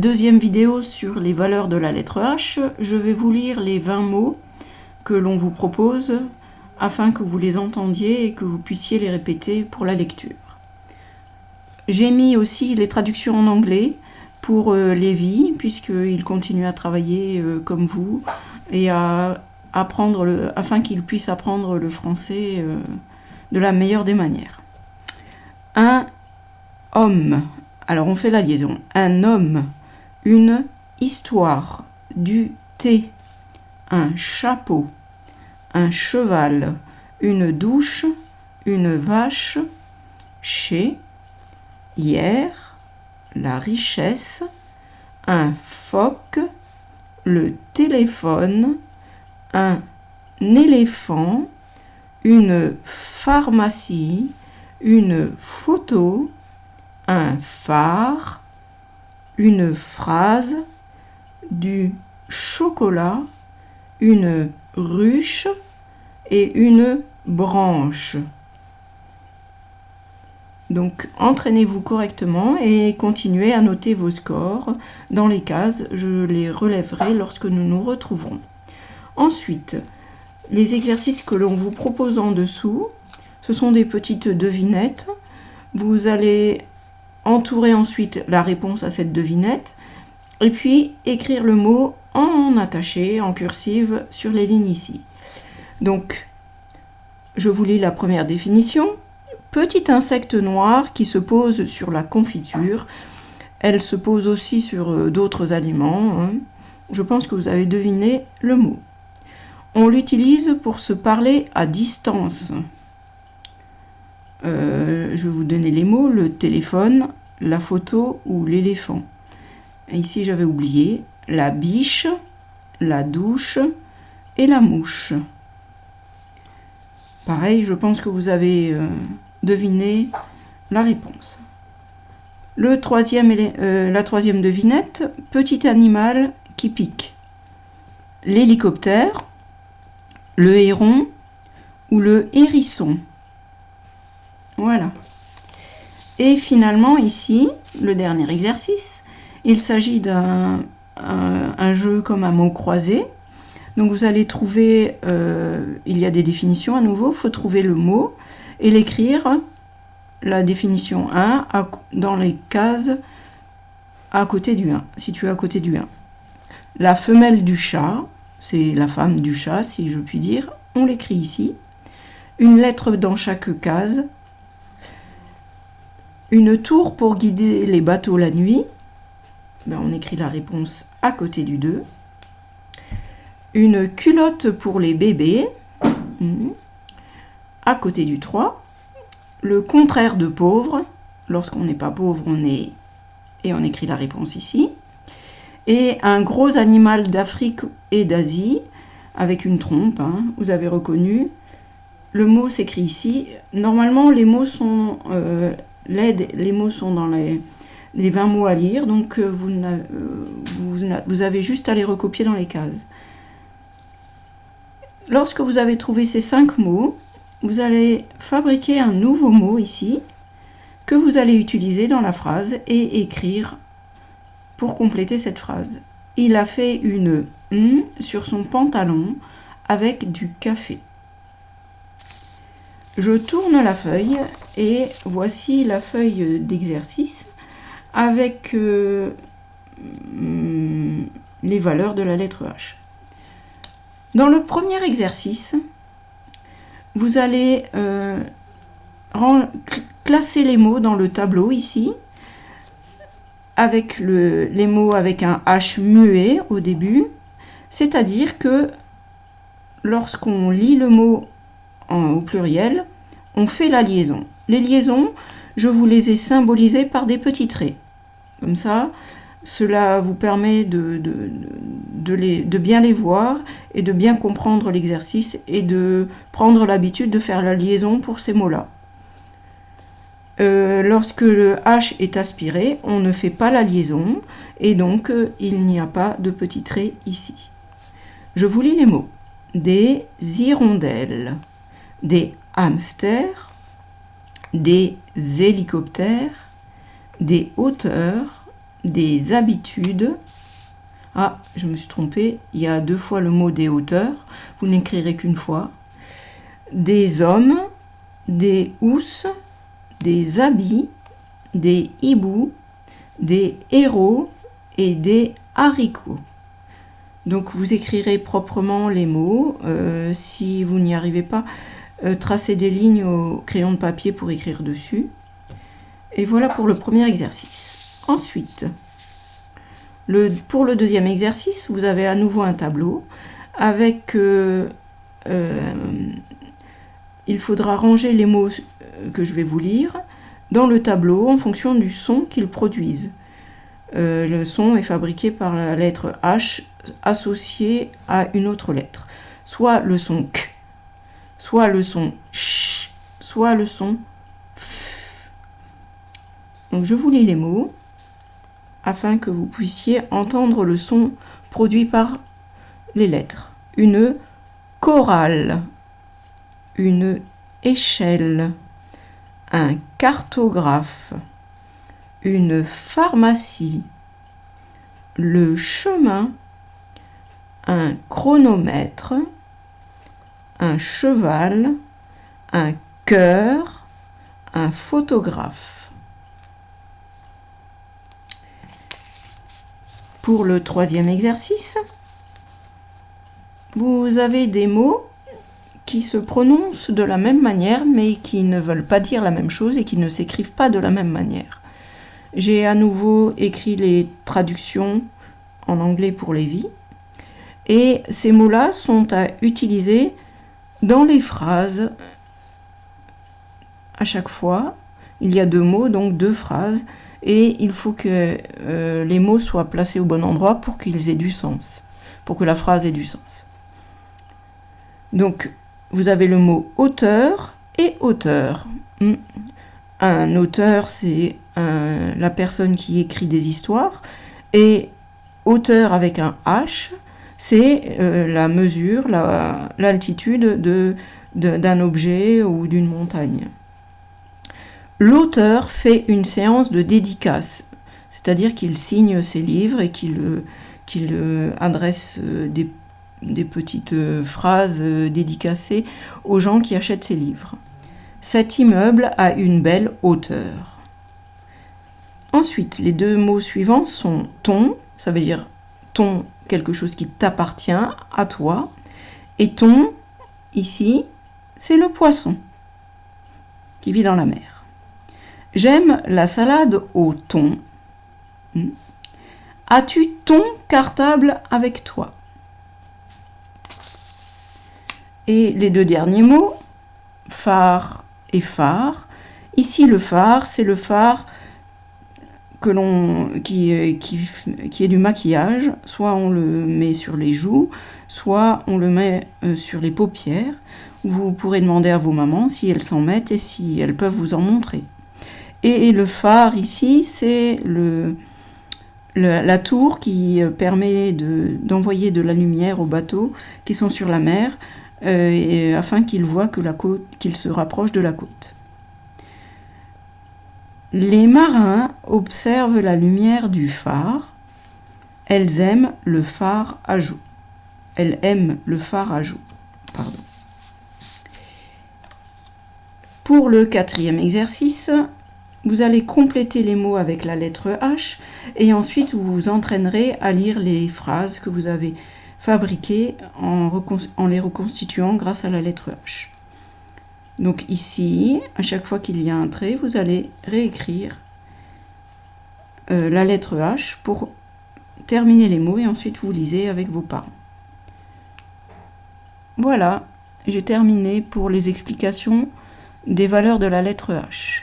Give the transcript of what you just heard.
deuxième vidéo sur les valeurs de la lettre H, je vais vous lire les 20 mots que l'on vous propose afin que vous les entendiez et que vous puissiez les répéter pour la lecture. J'ai mis aussi les traductions en anglais pour Lévi, puisqu'il continue à travailler comme vous et à apprendre afin qu'il puisse apprendre le français de la meilleure des manières. Un homme. Alors on fait la liaison. Un homme, une histoire, du thé, un chapeau, un cheval, une douche, une vache, chez, hier, la richesse, un phoque, le téléphone, un éléphant, une pharmacie, une photo, un phare, une phrase, du chocolat, une ruche et une branche. Donc entraînez-vous correctement et continuez à noter vos scores dans les cases. Je les relèverai lorsque nous nous retrouverons. Ensuite, les exercices que l'on vous propose en dessous, ce sont des petites devinettes. Vous allez entourer ensuite la réponse à cette devinette et puis écrire le mot en attaché, en cursive, sur les lignes ici. Donc, je vous lis la première définition. Petit insecte noir qui se pose sur la confiture. Elle se pose aussi sur d'autres aliments. Je pense que vous avez deviné le mot. On l'utilise pour se parler à distance. Je vais vous donner les mots, le téléphone, la photo ou l'éléphant. Ici, j'avais oublié la biche, la douche et la mouche. Pareil, je pense que vous avez deviné la réponse. La troisième devinette, petit animal qui pique. L'hélicoptère, le héron ou le hérisson. Voilà. Et finalement, ici, le dernier exercice, il s'agit d'un jeu comme un mot croisé. Donc vous allez trouver, il y a des définitions à nouveau, il faut trouver le mot et l'écrire, la définition 1, dans les cases à côté du 1, situées à côté du 1. La femelle du chat, c'est la femme du chat, si je puis dire, on l'écrit ici. Une lettre dans chaque case. Une tour pour guider les bateaux la nuit. On écrit la réponse à côté du 2. Une culotte pour les bébés. À côté du 3. Le contraire de pauvre. Lorsqu'on n'est pas pauvre, on est... Et on écrit la réponse ici. Et un gros animal d'Afrique et d'Asie, avec une trompe. Vous avez reconnu. Le mot s'écrit ici. Normalement, les mots sont... les mots sont dans les 20 mots à lire, donc vous avez juste à les recopier dans les cases. Lorsque vous avez trouvé ces 5 mots, vous allez fabriquer un nouveau mot ici, que vous allez utiliser dans la phrase et écrire pour compléter cette phrase. Il a fait une sur son pantalon avec du café. Je tourne la feuille et voici la feuille d'exercice avec les valeurs de la lettre H. Dans le premier exercice, vous allez classer les mots dans le tableau ici, avec les mots avec un H muet au début, c'est-à-dire que lorsqu'on lit le mot au pluriel, on fait la liaison. Les liaisons, je vous les ai symbolisées par des petits traits. Comme ça, cela vous permet de bien les voir et de bien comprendre l'exercice et de prendre l'habitude de faire la liaison pour ces mots-là. Lorsque le H est aspiré, on ne fait pas la liaison et donc il n'y a pas de petits traits ici. Je vous lis les mots. Des hirondelles, des hamsters, des hélicoptères, des hauteurs, des habitudes. Ah, je me suis trompée, il y a 2 fois le mot des hauteurs, vous n'écrirez qu'une fois. Des hommes, des housses, des habits, des hiboux, des héros et des haricots. Donc vous écrirez proprement les mots. Si vous n'y arrivez pas, tracez des lignes au crayon de papier pour écrire dessus. Et voilà pour le premier exercice. Ensuite, pour le deuxième exercice, vous avez à nouveau un tableau avec... il faudra ranger les mots que je vais vous lire dans le tableau en fonction du son qu'ils produisent. Le son est fabriqué par la lettre H associée à une autre lettre. Soit le son K, soit le son CH, soit le son F. Donc je vous lis les mots afin que vous puissiez entendre le son produit par les lettres. Une chorale, une échelle, un cartographe, une pharmacie, le chemin, un chronomètre, un cheval, un cœur, un photographe. Pour le troisième exercice, vous avez des mots qui se prononcent de la même manière, mais qui ne veulent pas dire la même chose et qui ne s'écrivent pas de la même manière. J'ai à nouveau écrit les traductions en anglais pour Lévi, et ces mots-là sont à utiliser dans les phrases. À chaque fois, il y a 2 mots, donc 2 phrases, et il faut que les mots soient placés au bon endroit pour qu'ils aient du sens, pour que la phrase ait du sens. Donc, vous avez le mot auteur et auteur. Un auteur, c'est la personne qui écrit des histoires, et auteur avec un H, c'est la mesure, l'altitude d'un objet ou d'une montagne. L'auteur fait une séance de dédicace, c'est-à-dire qu'il signe ses livres et qu'il adresse des petites phrases dédicacées aux gens qui achètent ses livres. Cet immeuble a une belle hauteur. Ensuite, les 2 mots suivants sont ton, ça veut dire ton, quelque chose qui t'appartient, à toi, et ton, ici, c'est le poisson qui vit dans la mer. J'aime la salade au thon. As-tu ton cartable avec toi? Et les 2 derniers mots, phare et phare. Ici, le phare, c'est le phare qui est du maquillage. Soit on le met sur les joues, soit on le met sur les paupières. Vous pourrez demander à vos mamans si elles s'en mettent et si elles peuvent vous en montrer. Et le phare ici, c'est la tour qui permet d'envoyer de la lumière aux bateaux qui sont sur la mer, afin qu'ils voient qu'ils se rapprochent de la côte. Les marins observent la lumière du phare. Elles aiment le phare à jour. Elles aiment le phare à jour. Pardon. Pour le 4e exercice, vous allez compléter les mots avec la lettre H et ensuite vous vous entraînerez à lire les phrases que vous avez fabriquées en les reconstituant grâce à la lettre H. Donc ici, à chaque fois qu'il y a un trait, vous allez réécrire la lettre H pour terminer les mots et ensuite vous lisez avec vos parents. Voilà, j'ai terminé pour les explications des valeurs de la lettre H.